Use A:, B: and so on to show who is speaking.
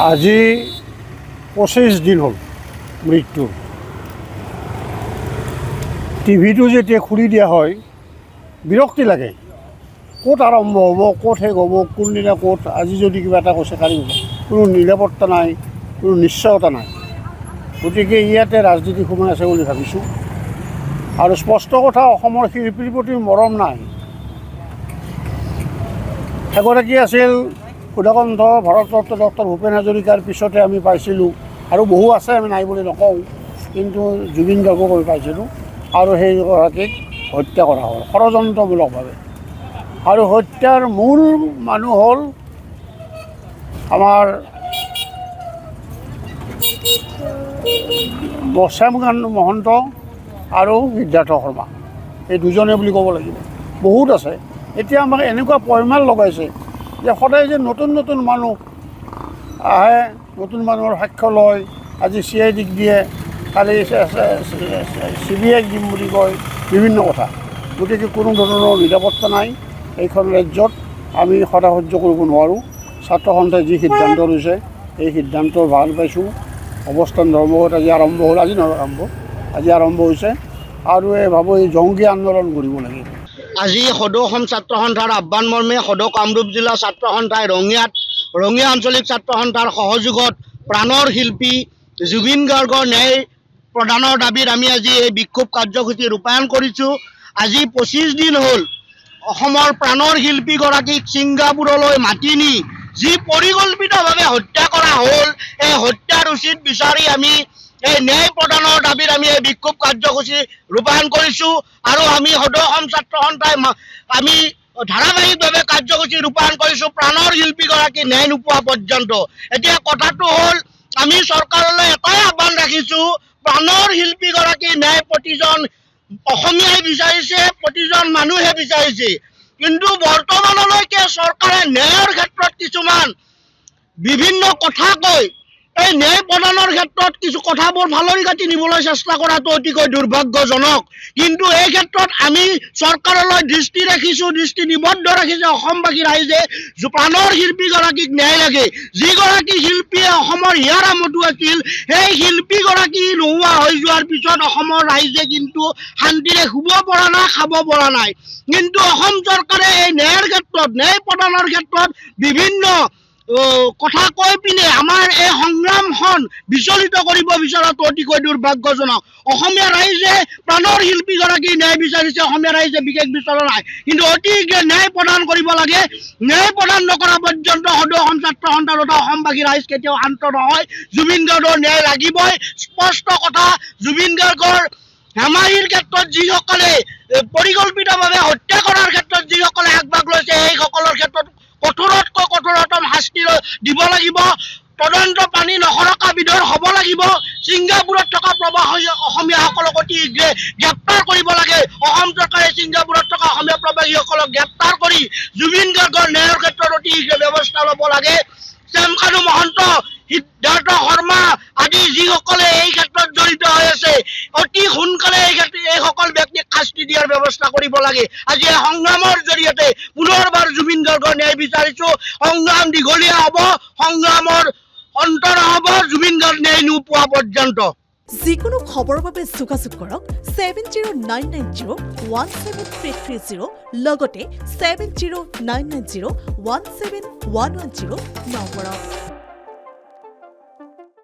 A: আজি 25 দিন হ'ল মৃত্যুৰ। টিভিটো যেতিয়া খুলি দিয়া হয় বিৰক্তি লাগে, ক'ত আৰম্ভ হ'ব, ক'ত শেষ হ'ব, কোনদিনা ক'ত। আজি যদি কিবা এটা কৈছে কালি কোনো নিৰাপত্তা নাই, কোনো নিশ্চয়তা নাই। গতিকে ইয়াতে ৰাজনীতি সোমাই আছে বুলি ভাবিছোঁ। আৰু স্পষ্ট কথা, অসমৰ শিল্পীৰ প্ৰতি মৰম নাই। এগৰাকী আছিল সুধাকণ্ঠ ভাৰতৰত্ন ডক্টৰ ভূপেন হাজৰিকাৰ পিছতে আমি পাইছিলোঁ, আৰু বহু আছে, আমি নাই বুলি নকওঁ, কিন্তু জুবিন গাৰ্গক আমি পাইছিলোঁ। আৰু সেইগৰাকীক হত্যা কৰা হ'ল ষড়যন্ত্ৰমূলকভাৱে। আৰু হত্যাৰ মূল মানুহ হ'ল আমাৰ শ্যামকান্ত মহন্ত আৰু সিদ্ধাৰ্থ শৰ্মা, এই দুজনে বুলি ক'ব লাগিব। বহুত আছে। এতিয়া আমাক এনেকুৱা পয়মাল লগাইছে যে সদায় যে নতুন নতুন মানুহ আহে, নতুন মানুহৰ সাক্ষ্য লয়। আজি CIDক দিয়ে, কালি CBIক দিম বুলি কয়, বিভিন্ন কথা। গতিকে কোনো ধৰণৰ নিৰাপত্তা নাই এইখন ৰাজ্যত। আমি সদায় সহ্য কৰিব নোৱাৰোঁ। ছাত্ৰ সন্থাই যি সিদ্ধান্ত লৈছে এই সিদ্ধান্তৰ ভাল পাইছোঁ। অৱস্থান ধৰ্মঘট আজি আৰম্ভ হ'ল, আজি আৰম্ভ হৈছে। আৰু ভাবোঁ এই জংগী আন্দোলন কৰিব লাগে।
B: আজি সদৌ অসম ছাত্ৰ সন্থাৰ আহ্বান মৰ্মে সদৌ কামৰূপ জিলা ছাত্ৰ সন্থাই ৰঙিয়া আঞ্চলিক ছাত্ৰ সন্থাৰ সহযোগত প্ৰাণৰ শিল্পী জুবিন গাৰ্গৰ ন্যায় প্ৰদানৰ দাবীত আমি আজি এই বিক্ষোভ কাৰ্যসূচী ৰূপায়ণ কৰিছোঁ। আজি 25 দিন হ'ল অসমৰ প্ৰাণৰ শিল্পীগৰাকীক ছিংগাপুৰলৈ মাতি নি যি পৰিকল্পিতভাৱে হত্যা কৰা হ'ল, এই হত্যাৰ উচিত বিচাৰি আমি এই ন্যায় প্ৰদানৰ দাবীত আমি এই বিক্ষোভ কাৰ্যসূচী ৰূপায়ণ কৰিছোঁ। আৰু আমি সদৌ অসম ছাত্ৰ সন্থাই আমি ধাৰাবাহিকভাৱে কাৰ্যসূচী ৰূপায়ণ কৰিছোঁ প্ৰাণৰ শিল্পীগৰাকী ন্যায় নোপোৱা পৰ্যন্ত। এতিয়া কথাটো হ'ল, আমি চৰকাৰলৈ এটাই আহ্বান ৰাখিছোঁ, প্ৰাণৰ শিল্পীগৰাকী ন্যায় প্ৰতিজন অসমীয়াই বিচাৰিছে, প্ৰতিজন মানুহে বিচাৰিছে। কিন্তু বৰ্তমানলৈকে চৰকাৰে ন্যায়ৰ ক্ষেত্ৰত কিছুমান বিভিন্ন কথা কৈ এই ন্যায় প্ৰদানৰ ক্ষেত্ৰত কিছু কথাবোৰ ফালৰি কাটি নিবলৈ চেষ্টা কৰাটো অতিকৈ দুৰ্ভাগ্যজনক। কিন্তু এই ক্ষেত্ৰত আমি চৰকাৰলৈ দৃষ্টি নিবদ্ধ ৰাখিছে অসমবাসী ৰাইজে। প্ৰাণৰ শিল্পীগৰাকীক ন্যায় লাগে। যিগৰাকী শিল্পীয়ে অসমৰ হিয়াৰ আমঠু আছিল, সেই শিল্পীগৰাকী নোহোৱা হৈ যোৱাৰ পিছত অসমৰ ৰাইজে কিন্তু শান্তিৰে শুব পৰা নাই, খাব পৰা নাই। কিন্তু অসম চৰকাৰে এই ন্যায়ৰ ক্ষেত্ৰত, ন্যায় প্ৰদানৰ ক্ষেত্ৰত বিভিন্ন কথা কৈ পিনে আমাৰ এই সংগ্ৰামখন বিচলিত কৰিব বিচৰাটো অতিকৈ দুৰ্ভাগ্যজনক। অসমীয়া ৰাইজে প্ৰাণৰ শিল্পীগৰাকী ন্যায় বিচাৰিছে, অসমীয়া ৰাইজে বিশেষ বিচৰা নাই। কিন্তু অতি শীঘ্ৰে ন্যায় প্ৰদান কৰিব লাগে। ন্যায় প্ৰদান নকৰা পৰ্যন্ত সদৌ অসম ছাত্ৰ সন্থা তথা অসমবাসী ৰাইজ কেতিয়াও শান্ত নহয়। জুবিন গাৰ্গৰ ন্যায় লাগিবই। স্পষ্ট কথা, জুবিন গাৰ্গৰ হেমাহিৰ ক্ষেত্ৰত যিসকলে পৰিকল্পিতভাৱে হত্যা কৰাৰ ক্ষেত্ৰত যিসকলে আগভাগ লৈছে, সেইসকলৰ ক্ষেত্ৰত কঠোৰতকৈ কঠোৰতম শাস্তি দিব লাগিব। তদন্ত পানী নসৰকা বিধৰ হ'ব লাগিব। ছিংগাপুৰত থকা প্ৰৱাসী অসমীয়াসকলক অতি শীঘ্ৰে গ্ৰেপ্তাৰ কৰিব লাগে। অসম চৰকাৰে ছিংগাপুৰত থকা অসমীয়া প্ৰৱাসীসকলক গ্ৰেপ্তাৰ কৰি জুবিন গাৰ্গৰ ন্যায়ৰ ক্ষেত্ৰত অতি শীঘ্ৰে ব্যৱস্থা ল'ব লাগে। শ্যামকান্ত মহন্ত, সিদ্ধাৰ্থ শৰ্মা আদি যিসকলে এই ক্ষেত্ৰত জড়িত হৈ আছে, অতি সোনকালে এইসকল ব্যক্তিক শাস্তি দিয়াৰ ব্যৱস্থা কৰিব লাগে। আজি এই সংগ্ৰামৰ জৰিয়তে পুনৰবাৰ জুবিন গাৰ্গৰ ন্যায় বিচাৰিছোঁ। সংগ্ৰাম দীঘলীয়া হ'ব, সংগ্ৰামৰ অন্ত নহ'ব জুবিন গাৰ্গ ন্যায় নোপোৱা পৰ্যন্ত।
C: যিকোনো খবৰৰ বাবে যোগাযোগ কৰক 7099017330 লগতে 7099017110 নম্বৰত।